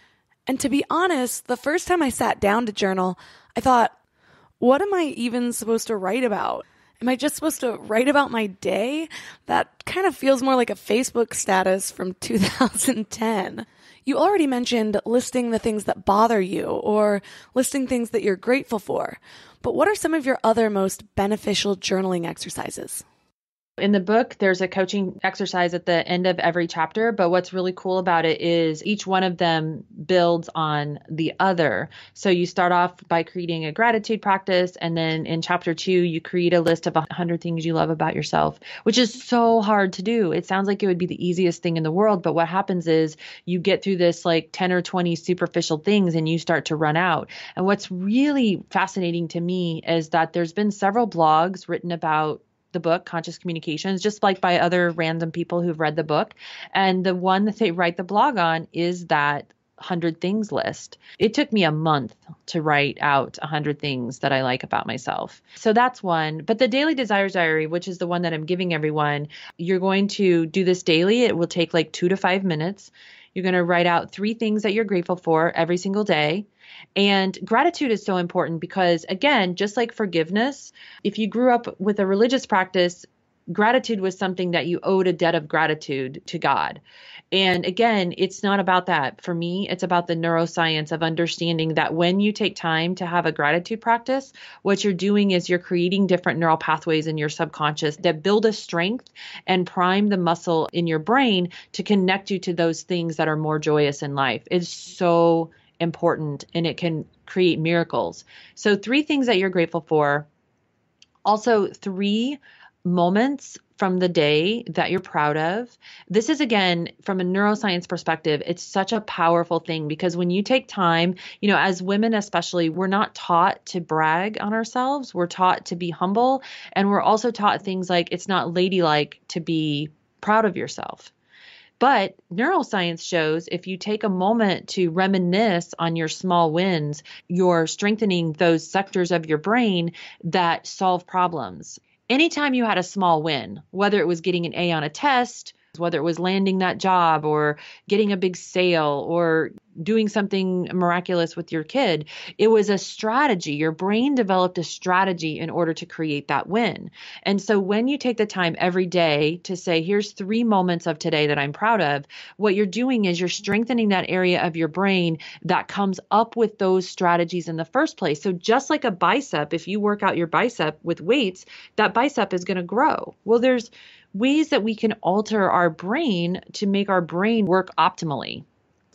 And to be honest, the first time I sat down to journal, I thought, what am I even supposed to write about? Am I just supposed to write about my day? That kind of feels more like a Facebook status from 2010. You already mentioned listing the things that bother you or listing things that you're grateful for. But what are some of your other most beneficial journaling exercises? In the book, there's a coaching exercise at the end of every chapter, but what's really cool about it is each one of them builds on the other. So you start off by creating a gratitude practice, and then in chapter 2, you create a list of 100 things you love about yourself, which is so hard to do. It sounds like it would be the easiest thing in the world, but what happens is you get through this like 10 or 20 superficial things and you start to run out. And what's really fascinating to me is that there's been several blogs written about the book, Conscious Communications, just like by other random people who've read the book. And the one that they write the blog on is that 100 things list. It took me a month to write out 100 things that I like about myself. So that's one. But the Daily Desires Diary, which is the one that I'm giving everyone, you're going to do this daily. It will take like 2 to 5 minutes. You're going to write out 3 things that you're grateful for every single day. And gratitude is so important because, again, just like forgiveness, if you grew up with a religious practice, gratitude was something that you owed a debt of gratitude to God. And again, it's not about that. For me, it's about the neuroscience of understanding that when you take time to have a gratitude practice, what you're doing is you're creating different neural pathways in your subconscious that build a strength and prime the muscle in your brain to connect you to those things that are more joyous in life. It's so important, and it can create miracles. So 3 things that you're grateful for. Also 3 moments from the day that you're proud of. This is, again, from a neuroscience perspective, it's such a powerful thing because when you take time, as women especially, we're not taught to brag on ourselves. We're taught to be humble. And we're also taught things like it's not ladylike to be proud of yourself. But neuroscience shows if you take a moment to reminisce on your small wins, you're strengthening those sectors of your brain that solve problems. Anytime you had a small win, whether it was getting an A on a test, whether it was landing that job or getting a big sale or doing something miraculous with your kid, it was a strategy. Your brain developed a strategy in order to create that win. And so when you take the time every day to say, here's 3 moments of today that I'm proud of, what you're doing is you're strengthening that area of your brain that comes up with those strategies in the first place. So just like a bicep, if you work out your bicep with weights, that bicep is going to grow. Well, there's ways that we can alter our brain to make our brain work optimally,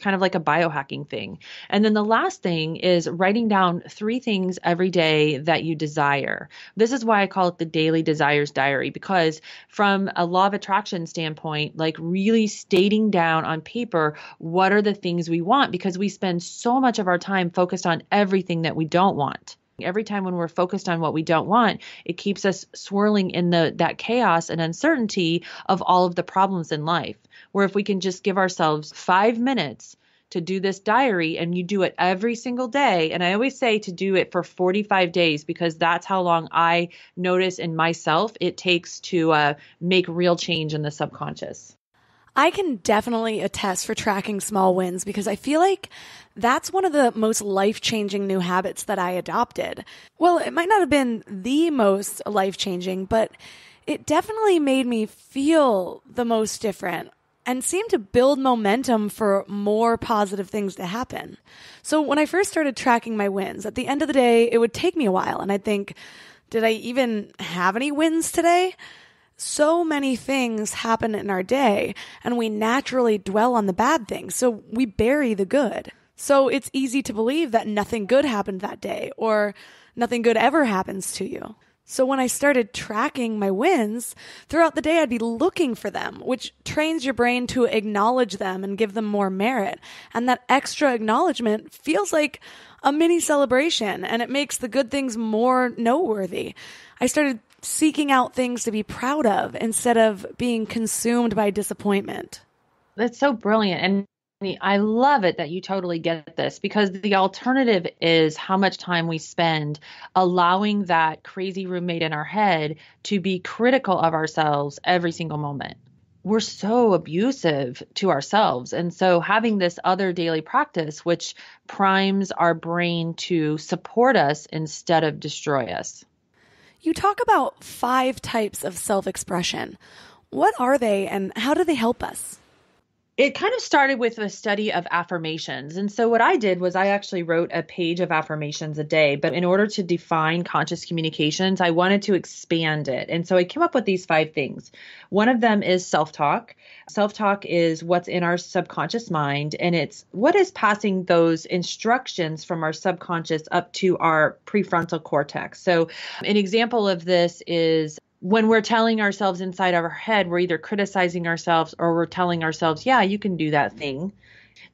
kind of like a biohacking thing. And then the last thing is writing down 3 things every day that you desire. This is why I call it the Daily Desires Diary, because from a law of attraction standpoint, like really stating down on paper, what are the things we want? Because we spend so much of our time focused on everything that we don't want. Every time when we're focused on what we don't want, it keeps us swirling in that chaos and uncertainty of all of the problems in life. Where if we can just give ourselves 5 minutes to do this diary and you do it every single day, and I always say to do it for 45 days because that's how long I notice in myself it takes to make real change in the subconscious. I can definitely attest for tracking small wins because I feel like that's one of the most life-changing new habits that I adopted. Well, it might not have been the most life-changing, but it definitely made me feel the most different and seemed to build momentum for more positive things to happen. So when I first started tracking my wins, at the end of the day, it would take me a while, and I'd think, did I even have any wins today? So many things happen in our day, and we naturally dwell on the bad things, so we bury the good. So it's easy to believe that nothing good happened that day, or nothing good ever happens to you. So when I started tracking my wins, throughout the day I'd be looking for them, which trains your brain to acknowledge them and give them more merit. And that extra acknowledgement feels like a mini celebration, and it makes the good things more noteworthy. I started seeking out things to be proud of instead of being consumed by disappointment. That's so brilliant. And I love it that you totally get this, because the alternative is how much time we spend allowing that crazy roommate in our head to be critical of ourselves every single moment. We're so abusive to ourselves. And so having this other daily practice, which primes our brain to support us instead of destroy us. You talk about 5 types of self-expression. What are they and how do they help us? It kind of started with a study of affirmations. And so what I did was I actually wrote a page of affirmations a day. But in order to define conscious communications, I wanted to expand it. And so I came up with these 5 things. One of them is self-talk. Self-talk is what's in our subconscious mind, and it's what is passing those instructions from our subconscious up to our prefrontal cortex. So an example of this is when we're telling ourselves inside of our head, we're either criticizing ourselves or we're telling ourselves, yeah, you can do that thing.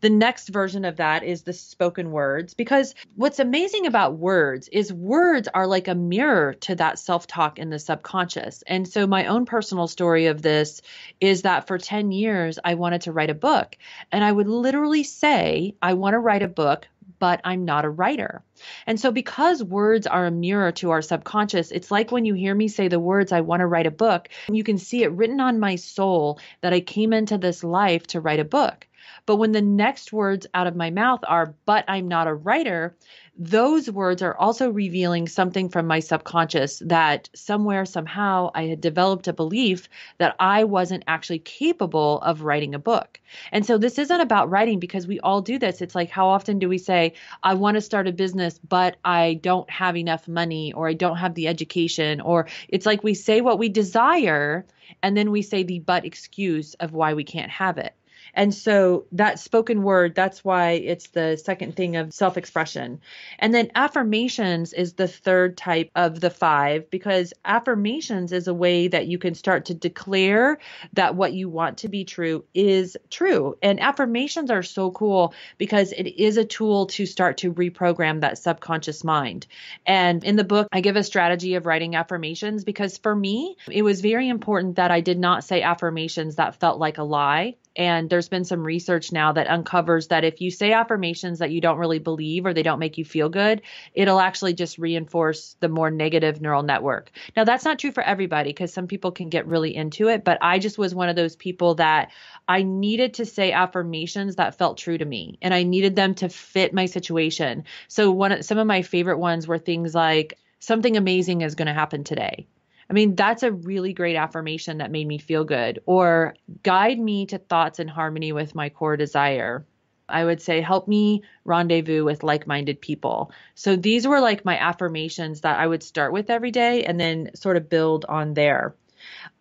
The next version of that is the spoken words, because what's amazing about words is words are like a mirror to that self-talk in the subconscious. And so my own personal story of this is that for 10 years, I wanted to write a book, and I would literally say, I want to write a book, but I'm not a writer. And so because words are a mirror to our subconscious, it's like when you hear me say the words, I want to write a book, and you can see it written on my soul that I came into this life to write a book. But when the next words out of my mouth are, but I'm not a writer, those words are also revealing something from my subconscious that somewhere, somehow, I had developed a belief that I wasn't actually capable of writing a book. And so this isn't about writing, because we all do this. It's like, how often do we say, I want to start a business, but I don't have enough money, or I don't have the education, or it's like we say what we desire, and then we say the but excuse of why we can't have it. And so that spoken word, that's why it's the second thing of self-expression. And then affirmations is the third type of the 5, because affirmations is a way that you can start to declare that what you want to be true is true. And affirmations are so cool because it is a tool to start to reprogram that subconscious mind. And in the book, I give a strategy of writing affirmations, because for me, it was very important that I did not say affirmations that felt like a lie. And there's been some research now that uncovers that if you say affirmations that you don't really believe or they don't make you feel good, it'll actually just reinforce the more negative neural network. Now, that's not true for everybody, because some people can get really into it. But I just was one of those people that I needed to say affirmations that felt true to me, and I needed them to fit my situation. So some of my favorite ones were things like, something amazing is going to happen today. I mean, that's a really great affirmation that made me feel good. Or guide me to thoughts in harmony with my core desire. I would say, help me rendezvous with like-minded people. So these were like my affirmations that I would start with every day and then sort of build on there.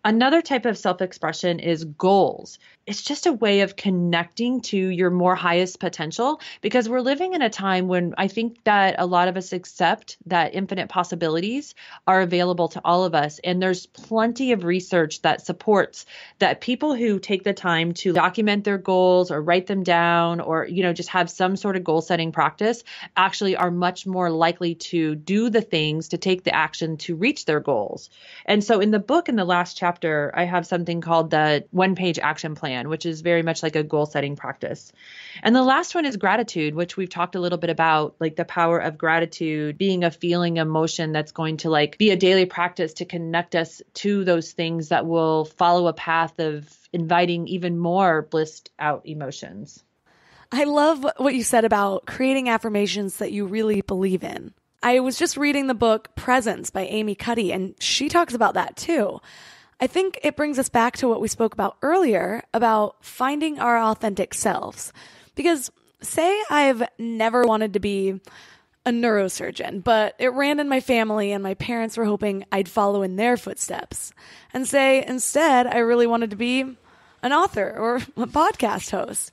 Another type of self-expression is goals. It's just a way of connecting to your more highest potential, because we're living in a time when I think that a lot of us accept that infinite possibilities are available to all of us. And there's plenty of research that supports that people who take the time to document their goals or write them down, or, just have some sort of goal setting practice, actually are much more likely to do the things, to take the action to reach their goals. And so in the book, in the last chapter, I have something called the 1-page action plan, which is very much like a goal setting practice. And the last one is gratitude, which we've talked a little bit about, like the power of gratitude being a feeling emotion that's going to be a daily practice to connect us to those things that will follow a path of inviting even more blissed out emotions. I love what you said about creating affirmations that you really believe in. I was just reading the book Presence by Amy Cuddy, and she talks about that too. I think it brings us back to what we spoke about earlier about finding our authentic selves. Because say I've never wanted to be a neurosurgeon, but it ran in my family and my parents were hoping I'd follow in their footsteps. And say instead I really wanted to be an author or a podcast host.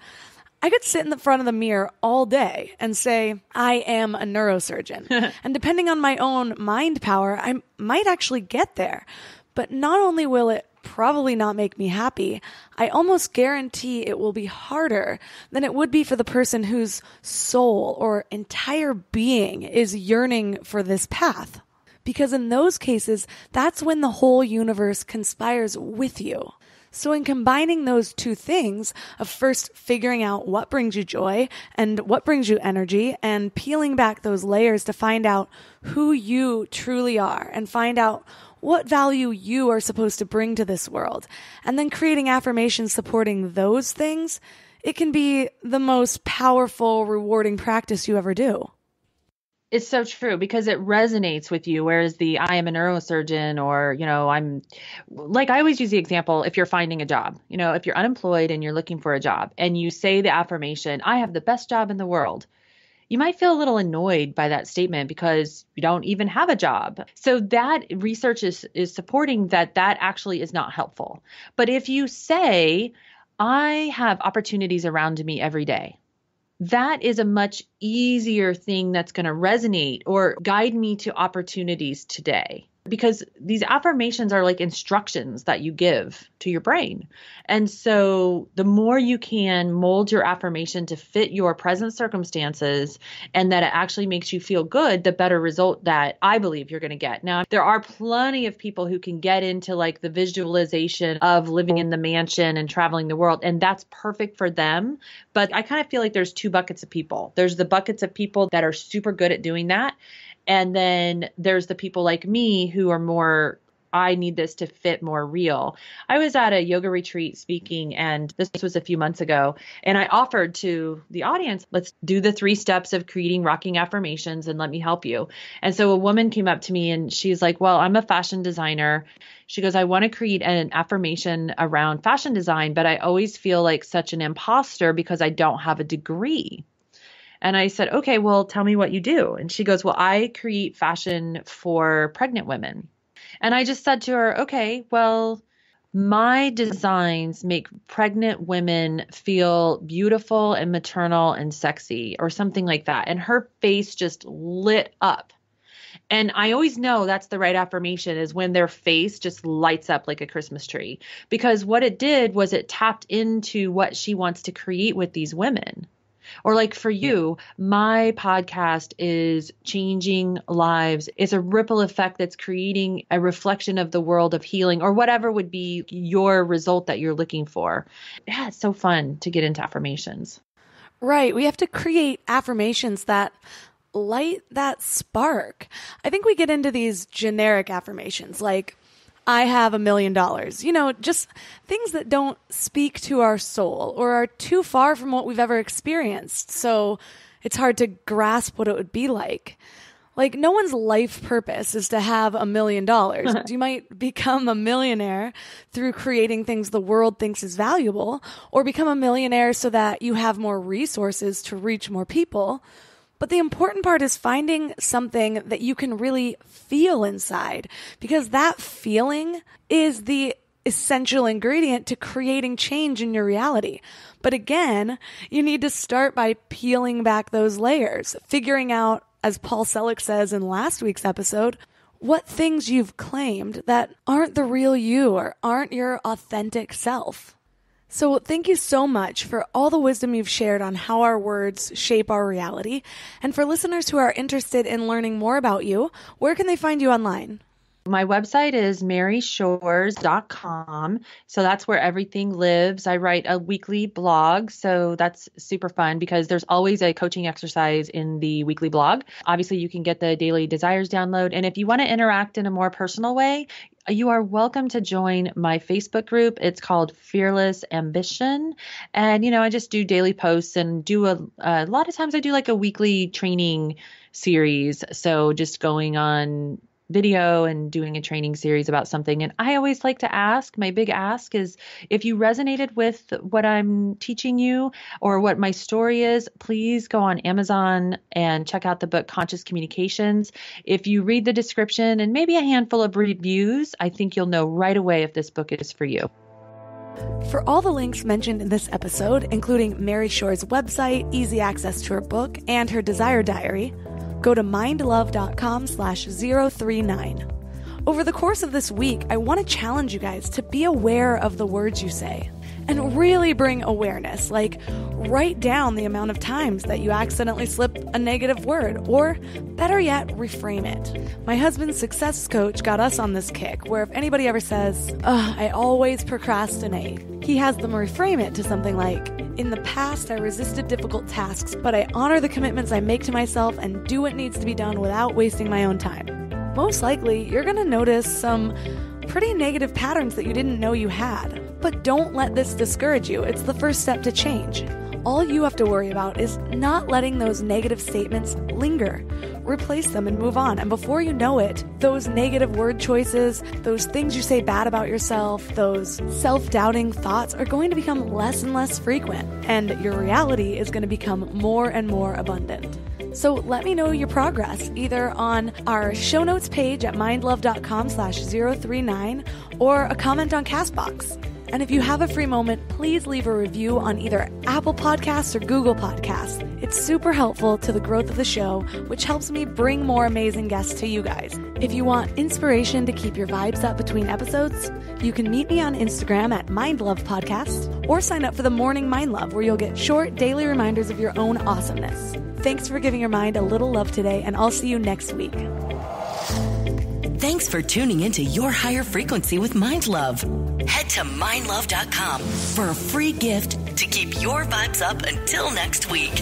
I could sit in the front of the mirror all day and say, I am a neurosurgeon. And depending on my own mind power, I might actually get there. But not only will it probably not make me happy, I almost guarantee it will be harder than it would be for the person whose soul or entire being is yearning for this path. Because in those cases, that's when the whole universe conspires with you. So in combining those two things of first figuring out what brings you joy and what brings you energy, and peeling back those layers to find out who you truly are and find out what value you are supposed to bring to this world, and then creating affirmations supporting those things, it can be the most powerful, rewarding practice you ever do. It's so true because it resonates with you. Whereas I am a neurosurgeon, or, I'm like, I always use the example, if you're finding a job, if you're unemployed and you're looking for a job and you say the affirmation, I have the best job in the world, you might feel a little annoyed by that statement because you don't even have a job. So that research is supporting that actually is not helpful. But if you say, I have opportunities around me every day, that is a much easier thing that's going to resonate or guide me to opportunities today. Because these affirmations are like instructions that you give to your brain. And so the more you can mold your affirmation to fit your present circumstances and that it actually makes you feel good, the better result that I believe you're going to get. Now, there are plenty of people who can get into like the visualization of living in the mansion and traveling the world, and that's perfect for them. But I kind of feel like there's two buckets of people. There's the buckets of people that are super good at doing that. And then there's the people like me who are more, I need this to fit more real. I was at a yoga retreat speaking, and this was a few months ago, and I offered to the audience, let's do the 3 steps of creating rocking affirmations and let me help you. And so a woman came up to me and she's like, well, I'm a fashion designer. She goes, I want to create an affirmation around fashion design, but I always feel like such an imposter because I don't have a degree. And I said, okay, well, tell me what you do. And she goes, well, I create fashion for pregnant women. And I just said to her, okay, well, my designs make pregnant women feel beautiful and maternal and sexy or something like that. And her face just lit up. And I always know that's the right affirmation, is when their face just lights up like a Christmas tree. Because what it did was it tapped into what she wants to create with these women. Or like for you, my podcast is changing lives. It's a ripple effect that's creating a reflection of the world of healing, or whatever would be your result that you're looking for. Yeah, it's so fun to get into affirmations. Right. We have to create affirmations that light that spark. I think we get into these generic affirmations like, I have $1 million, just things that don't speak to our soul or are too far from what we've ever experienced. So it's hard to grasp what it would be like. Like, no one's life purpose is to have $1 million. You might become a millionaire through creating things the world thinks is valuable, or become a millionaire so that you have more resources to reach more people. But the important part is finding something that you can really feel inside, because that feeling is the essential ingredient to creating change in your reality. But again, you need to start by peeling back those layers, figuring out, as Paul Selig says in last week's episode, what things you've claimed that aren't the real you or aren't your authentic self. So thank you so much for all the wisdom you've shared on how our words shape our reality. And for listeners who are interested in learning more about you, where can they find you online? My website is maryshores.com. So that's where everything lives. I write a weekly blog. So that's super fun because there's always a coaching exercise in the weekly blog. Obviously, you can get the daily desires download. And if you want to interact in a more personal way, you are welcome to join my Facebook group. It's called Fearless Ambition. And, I just do daily posts and do a lot of times I do like a weekly training series. So just going on video and doing a training series about something. And I always like to ask, my big ask is, if you resonated with what I'm teaching you or what my story is, please go on Amazon and check out the book Conscious Communications. If you read the description and maybe a handful of reviews, I think you'll know right away if this book is for you. For all the links mentioned in this episode, including Mary Shore's website, easy access to her book, and her desire diary, go to mindlove.com/039. Over the course of this week, I want to challenge you guys to be aware of the words you say and really bring awareness. Like, write down the amount of times that you accidentally slip a negative word, or better yet, reframe it. My husband's success coach got us on this kick where if anybody ever says, I always procrastinate, he has them reframe it to something like, in the past, I resisted difficult tasks, but I honor the commitments I make to myself and do what needs to be done without wasting my own time. Most likely, you're going to notice some pretty negative patterns that you didn't know you had. But don't let this discourage you. It's the first step to change. All you have to worry about is not letting those negative statements linger. Replace them and move on. And before you know it, those negative word choices, those things you say bad about yourself, those self-doubting thoughts are going to become less and less frequent. And your reality is going to become more and more abundant. So let me know your progress either on our show notes page at mindlove.com/039 or a comment on CastBox. And if you have a free moment, please leave a review on either Apple Podcasts or Google Podcasts. It's super helpful to the growth of the show, which helps me bring more amazing guests to you guys. If you want inspiration to keep your vibes up between episodes, you can meet me on Instagram at mindlovepodcast or sign up for the Morning Mind Love, where you'll get short daily reminders of your own awesomeness. Thanks for giving your mind a little love today, and I'll see you next week. Thanks for tuning into Your Higher Frequency with Mind Love. Head to mindlove.com for a free gift to keep your vibes up until next week.